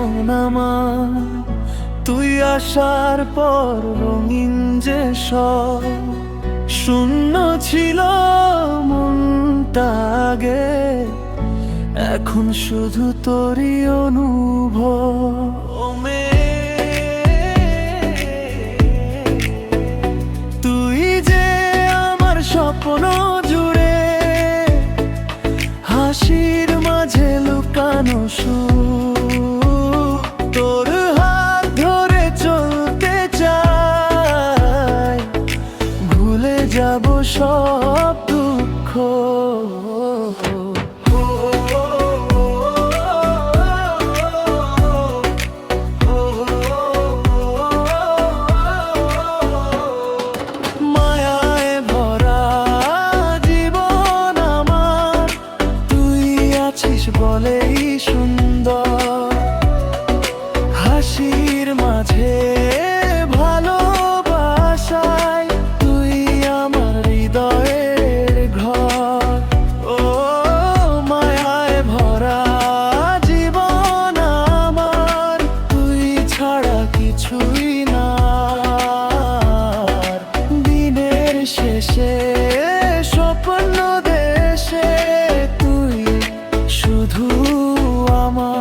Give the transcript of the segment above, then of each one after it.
জীবন আমার, তুই আসার পর রঙিন যে সব শূন্য ছিল মনটা আগে, এখন শুধু তোরই অনুভব। ও তুই যে আমার স্বপ্ন জুড়ে, হাসির মাঝে লুকানো সুখ, তোর হাত ধরে চলতে চাই, ভুলে যাব সব দুঃখ। মায়ায় ভরা জীবন আমার, তুই আছিস বলেই সুন্দর, হাসির মাঝে ভালোবাসায় তুই আমার হৃদয়ের ঘর। ও মায়ায় ভরা জীবন আমার, তুই ছাড়া কিছুই না। দিনের শেষে স্বপ্ন দেশে তুই শুধু আমার।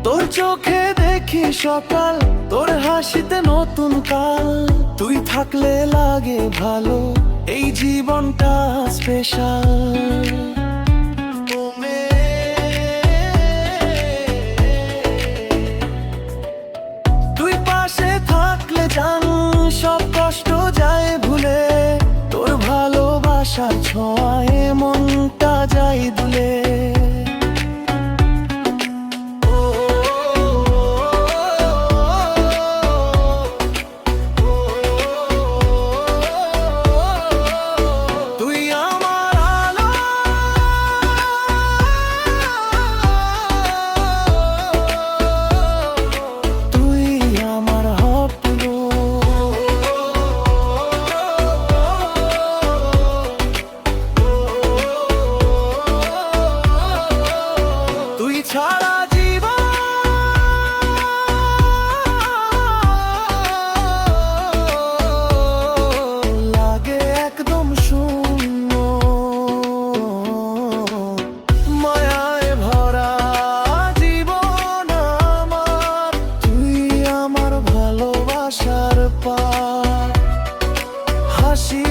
তোর চোখে দেখি সকাল, তোর হাসিতে নতুন কাল, তুই থাকলে লাগে ভালো, এই জীবনটা স্পেশাল। তুই পাশে থাকলে জান সব কষ্ট যায় ভুলে, তোর ভালোবাসার ছোঁয়ায় মনটা যায় দুলে। তুই আমার আলো, তুই আমার স্বপ্ন, তুই ছাড়া জীবন লাগে একদম শূন্য। মায়ায় ভরা জীবন আমার, তুই আমার ভালোবাসার পার, হাসি